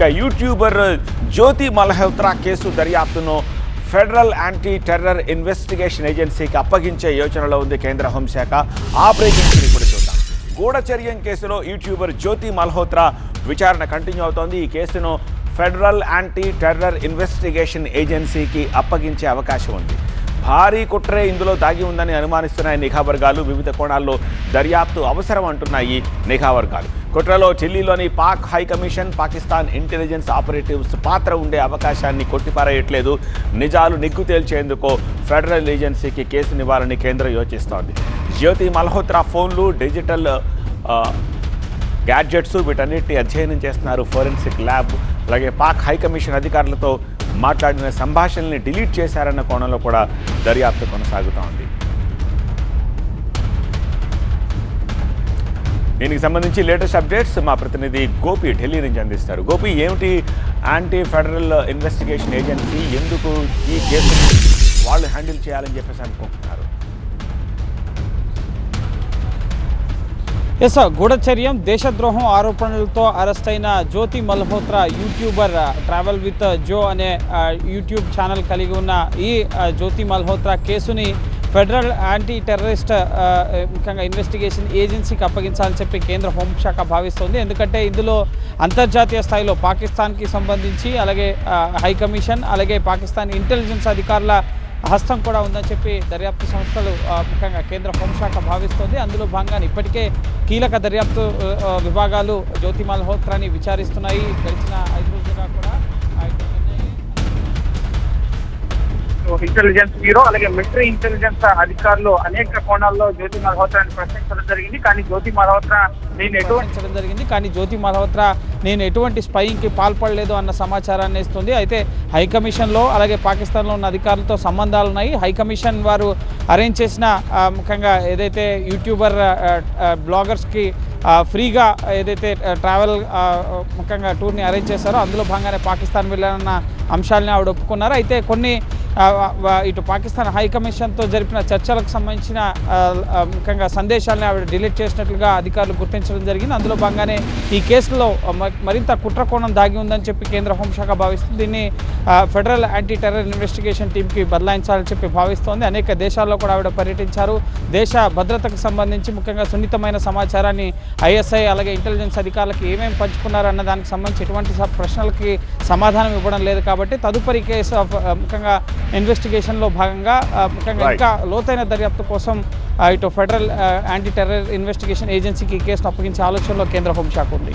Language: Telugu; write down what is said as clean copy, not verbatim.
ఇక యూట్యూబర్ జ్యోతి మల్హోత్రా కేసు దర్యాప్తును ఫెడరల్ యాంటీ టెర్రర్ ఇన్వెస్టిగేషన్ ఏజెన్సీకి అప్పగించే యోచనలో ఉంది కేంద్ర హోంశాఖ. ఆ బ్రేకింగ్ ఇప్పుడు చూద్దాం. గూఢచర్యం కేసులో యూట్యూబర్ జ్యోతి మల్హోత్రా విచారణ కంటిన్యూ అవుతోంది. ఈ కేసును ఫెడరల్ యాంటీ టెర్రర్ ఇన్వెస్టిగేషన్ ఏజెన్సీకి అప్పగించే అవకాశం ఉంది. భారీ కుట్రే ఇందులో దాగి ఉందని అనుమానిస్తున్నాయి నిఘా వర్గాలు. వివిధ కోణాల్లో దర్యాప్తు అవసరం అంటున్నాయి నిఘా వర్గాలు. కుట్రలో ఢిల్లీలోని Pak high commission, Pakistan intelligence operatives పాత్ర ఉండే అవకాశాన్ని కొట్టిపారేయట్లేదు. నిజాలు నిగ్గు తేల్చేందుకు ఫెడరల్ ఏజెన్సీకి కేసునివ్వాలని కేంద్రం యోచిస్తోంది. జ్యోతి మల్హోత్రా ఫోన్లు, డిజిటల్ గ్యాడ్జెట్స్ వీటన్నిటిని అధ్యయనం చేస్తున్నారు ఫోరెన్సిక్ ల్యాబ్. అలాగే పాక్ హైకమిషన్ అధికారులతో మాట్లాడిన సంభాషణల్ని డిలీట్ చేశారన్న కోణంలో కూడా దర్యాప్తు కొనసాగుతూ ఉంది. దీనికి సంబంధించి లేటెస్ట్ అప్డేట్స్ మా ప్రతినిధి గోపి ఢిల్లీ నుంచి అందిస్తారు. గోపి, ఏమిటి యాంటీ ఫెడరల్ ఇన్వెస్టిగేషన్ ఏజెన్సీ, ఎందుకు ఈ కేసుని వాళ్ళు హ్యాండిల్ చేయాలని చెప్పేసి అనుకుంటున్నారు? ఎస్, గూఢచర్యం, దేశద్రోహం ఆరోపణలతో అరెస్ట్ అయిన జ్యోతి Malhotra YouTuber travel with Jo అనే యూట్యూబ్ ఛానల్ కలిగి ఉన్న ఈ జ్యోతి మల్హోత్రా కేసుని ఫెడరల్ యాంటీ టెర్రరిస్ట్ ముఖ్యంగా ఇన్వెస్టిగేషన్ ఏజెన్సీకి అప్పగించాలని చెప్పి కేంద్ర హోంశాఖ భావిస్తోంది. ఎందుకంటే ఇందులో అంతర్జాతీయ స్థాయిలో పాకిస్తాన్కి సంబంధించి, అలాగే హైకమిషన్, అలాగే పాకిస్తాన్ ఇంటెలిజెన్స్ అధికారుల హస్తం కూడా ఉందని చెప్పి దర్యాప్తు సంస్థలు ముఖ్యంగా కేంద్ర హోంశాఖ భావిస్తోంది. అందులో భాగంగా ఇప్పటికే కీలక దర్యాప్తు విభాగాలు జ్యోతి మల్హోత్రాని విచారిస్తున్నాయి. గడిచిన 5 రోజులుగా కూడా ఇంటెలిజెన్స్ బ్యూరో, అలాగే మిలిటరీ ఇంటెలిజెన్స్ అధికారులు అనేక కోణాల్లో జ్యోతి మల్హోత్రాని ప్రశ్నించడం జరిగింది. కానీ జ్యోతి మల్హోత్రా నేను ఎటువంటి స్పైయింగ్కి పాల్పడలేదు అన్న సమాచారాన్ని ఇస్తుంది. అయితే హైకమిషన్లో, అలాగే పాకిస్తాన్లో ఉన్న అధికారులతో సంబంధాలు ఉన్నాయి. హైకమిషన్ వారు అరేంజ్ చేసిన ముఖ్యంగా ఏదైతే యూట్యూబర్ బ్లాగర్స్కి ఫ్రీగా ఏదైతే ట్రావెల్ ముఖ్యంగా టూర్ని అరేంజ్ చేశారో అందులో భాగంగానే పాకిస్తాన్ వెళ్ళాలన్న అంశాలని ఆవిడ ఒప్పుకున్నారు. అయితే కొన్ని ఇటు పాకిస్తాన్ హైకమిషన్తో జరిపిన చర్చలకు సంబంధించిన ముఖ్యంగా సందేశాలను ఆవిడ డిలీట్ చేసినట్లుగా అధికారులు గుర్తించడం జరిగింది. అందులో భాగంగానే ఈ కేసులో మరింత కుట్రకోణం దాగి ఉందని చెప్పి కేంద్ర హోంశాఖ భావిస్తుంది. దీన్ని ఫెడరల్ యాంటీ టెర్రర్ ఇన్వెస్టిగేషన్ టీంకి బదలాయించాలని చెప్పి భావిస్తోంది. అనేక దేశాల్లో కూడా ఆవిడ పర్యటించారు. దేశ భద్రతకు సంబంధించి ముఖ్యంగా సున్నితమైన సమాచారాన్ని ఐఎస్ఐ, అలాగే ఇంటెలిజెన్స్ అధికారులకు ఏమేమి పంచుకున్నారన్న దానికి సంబంధించి ఎటువంటి ప్రశ్నలకి సమాధానం ఇవ్వడం లేదు. కాబట్టి తదుపరి కేసు ముఖ్యంగా ఇన్వెస్టిగేషన్లో భాగంగా ముఖ్యంగా ఇంకా లోతైన దర్యాప్తు కోసం ఇటు ఫెడరల్ యాంటీ టెర్రర్ ఇన్వెస్టిగేషన్ ఏజెన్సీకి కేసును అప్పగించే ఆలోచనలో కేంద్ర హోంశాఖ ఉంది.